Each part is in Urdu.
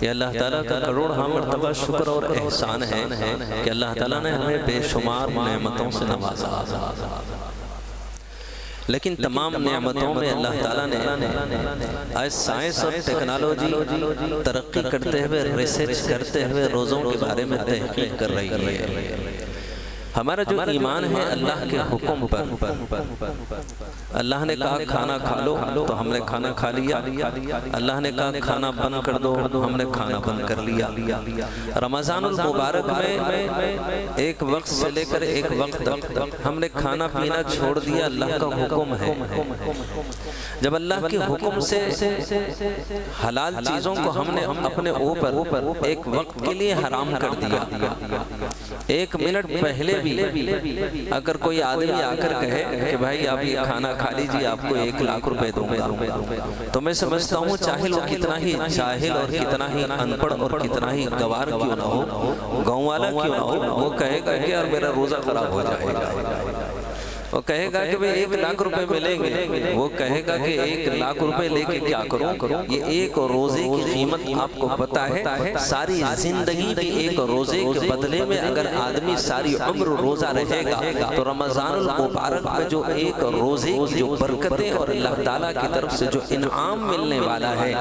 یہ اللہ تعالیٰ کا کروڑ مرتبہ شکر اور احسان ہے کہ اللہ تعالیٰ نے ہمیں بے شمار نعمتوں سے نوازا، لیکن تمام نعمتوں میں اللہ تعالیٰ نے آج سائنس اور ٹیکنالوجی ترقی کرتے ہوئے ریسرچ کرتے ہوئے روزوں کے بارے میں تحقیق کر رہی ہے۔ ہمارا جو ایمان ہے اللہ کے حکم پر، اللہ نے کہا کھانا کھا لو تو ہم نے کھانا کھا لیا، اللہ نے کہا کھانا بند کر دو ہم نے کھانا بند کر لیا۔ رمضان المبارک میں ایک وقت سے لے کر ایک وقت تک ہم نے کھانا پینا چھوڑ دیا، اللہ کا حکم ہے۔ جب اللہ کے حکم سے حلال چیزوں کو ہم نے اپنے اوپر ایک وقت کے لیے حرام کر دیا، ایک منٹ پہلے بھی اگر کوئی آدمی آ کر کہے کہ بھائی آپ یہ کھانا کھا لیجیے آپ کو 1,00,000 روپے دوں گا، تو میں سمجھتا ہوں چاہے وہ کتنا ہی جاہل اور کتنا ہی ان پڑھ اور کتنا ہی گوار کیوں نہ ہو، گاؤں والا کیوں نہ ہو، وہ کہے گا کہ یار میرا روزہ خراب ہو جائے گا۔ وہ کہے گا کہ 1,00,000 روپے ملیں گے، وہ کہے گا کہ 1,00,000 روپے لے کے کیا کروں؟ یہ ایک روزے کی قیمت آپ کو پتا ہے، ساری زندگی بھی ایک روزے کے بدلے میں اگر آدمی ساری عمر روزہ رہے گا تو رمضان المبارک میں جو ایک روزے کی جو برکتیں اور اللہ تعالیٰ کی طرف سے جو انعام ملنے والا ہے،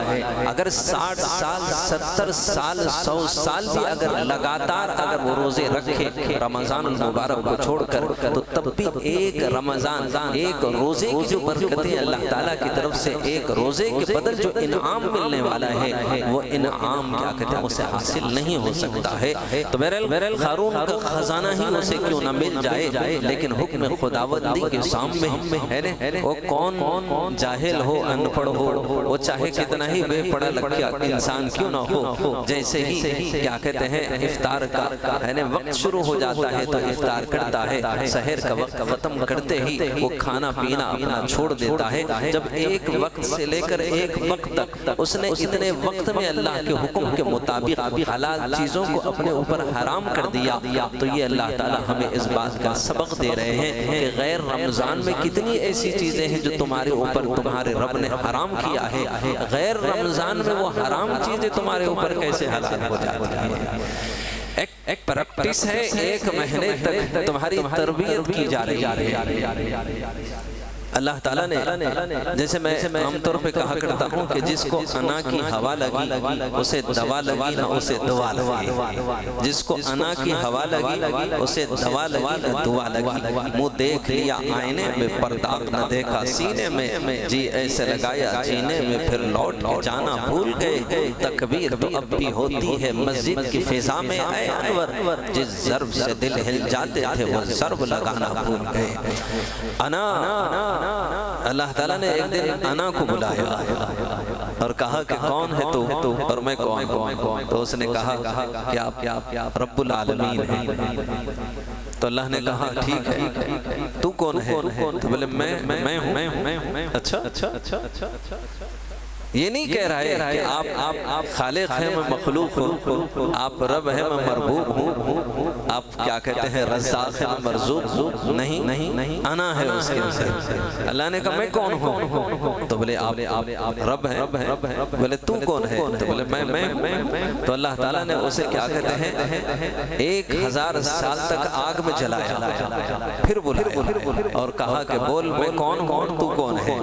اگر 60 سال 70 سال 100 سال بھی اگر لگاتار اگر وہ روزے رکھے رمضان المبارک کو چھوڑ کر، تو تب بھی ایک رمضان ایک روزے کی جو برکتیں اللہ تعالیٰ کی طرف سے ایک روزے کے بدل جو انعام ملنے والا ہے، وہ انعام کیا کہتے ہیں اسے حاصل نہیں ہو سکتا ہے۔ تو بہرحال قارون کا خزانہ ہی اسے کیوں نہ مل جائے، لیکن حکم خداوندی کے سامنے ہے نا، وہ کون جاہل ہو ان پڑھ ہو، وہ چاہے کتنا ہی بے پڑھا لکھا انسان کیوں نہ ہو، جیسے ہی کیا کہتے ہیں افطار کا ہے نا وقت شروع ہو جاتا ہے تو افطار کرتا ہے، سحر کا وقت ختم کرتے ہی وہ کھانا پینا اپنا چھوڑ دیتا ہے۔ جب ایک وقت سے لے کر ایک وقت تک اس نے اتنے وقت میں اللہ کے حکم کے مطابق حلال چیزوں کو اپنے اوپر حرام کر دیا، تو یہ اللہ تعالیٰ ہمیں اس بات کا سبق دے رہے ہیں کہ غیر رمضان میں کتنی ایسی چیزیں ہیں جو تمہارے اوپر تمہارے رب نے حرام کیا ہے، غیر رمضان میں وہ حرام چیزیں تمہارے اوپر کیسے حلال ہو جاتی ہیں۔ ایک پریکٹس ہے، 1 مہینے تک تمہاری تربیت کی جا رہی ہے۔ اللہ تعالیٰ نے جیسے میں عام طور پہ کہا کرتا ہوں کہ جس کو انا کی ہوا لگی اسے دوا لگی نہ اسے دعا لگی، جس کو انا کی ہوا لگی اسے دوا لگی نہ دعا لگی۔ منہ دیکھ لیا آئینے میں پردہ نہ دیکھا سینے میں، جی ایسے لگایا جینے میں پھر لوٹ کے جانا بھول گئے۔ تکبیر تو اب بھی ہوتی ہے مسجد کی فضا میں اے انور، جس ضرب سے دل ہل جاتے تھے وہ ضرب لگانا بھول گئے۔ انا اللہ تعالیٰ نے ایک دن انا کو بلایا اور کہا کہ کون ہے تو، اور میں کون ہوں؟ تو اس نے کہا کہ آپ رب العالمین ہیں۔ تو اللہ نے کہا ٹھیک ہے تو کون ہے؟ تو بولے میں ہوں۔ اچھا یہ نہیں کہہ رہا ہے کہ آپ خالق ہیں میں مخلوق ہوں، آپ رب ہیں میں مربوب ہوں، آپ کیا کہتے ہیں رزاق ہیں میں مرزوق، نہیں انا ہے اس کے اندر۔ اللہ نے کہا میں کون ہوں؟ تو بولے آپ رب ہیں۔ بولے تو کون ہے؟ تو بولے میں۔ تو اللہ تعالیٰ نے اسے کیا کہتے ہیں 1000 سال تک آگ میں جلایا، پھر بلایا اور کہا کہ بول میں کون ہوں تو کون ہے؟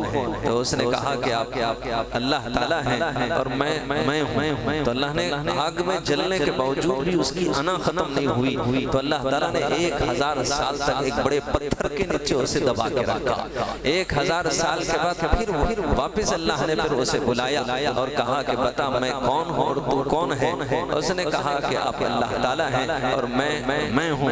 تو اس نے کہا کہ آپ اللہ تعالیٰ ہے اور میں ہوں۔ تو اللہ نے آگ میں جلنے کے باوجود بھی اس کی انا ختم نہیں ہوئی، تو اللہ تعالیٰ نے 1000 سال تک ایک بڑے پتھر کے نیچے اسے دبا کے رکھا۔ 1000 سال کے بعد پھر واپس اللہ نے پھر اسے بلایا اور کہا کہ بتا میں کون ہوں اور تو کون ہے؟ اس نے کہا کہ آپ اللہ تعالیٰ ہیں اور میں ہوں۔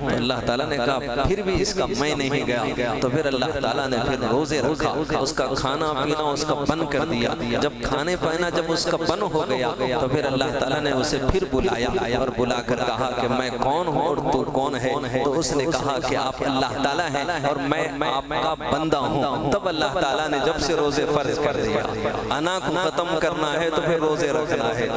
تو اللہ تعالیٰ نے کہا پھر بھی اس کا میں نہیں گیا، تو پھر اللہ تعالیٰ نے پھر روزے رکھا، اس کا کھانا پینا اس کا بند کر دیا۔ جب کھانے پینا جب اس کا بن ہو گیا تو پھر اللہ تعالیٰ نے اسے پھر بلایا اور بلا کر کہا کہ میں کون ہوں اور تو کون ہے؟ تو اس نے کہا کہ آپ اللہ تعالیٰ ہیں اور میں آپ کا بندہ ہوں۔ تب اللہ تعالیٰ نے جب سے روزے فرض کر دیا، انا کو ختم کرنا ہے تو پھر روزے رکھنا ہے۔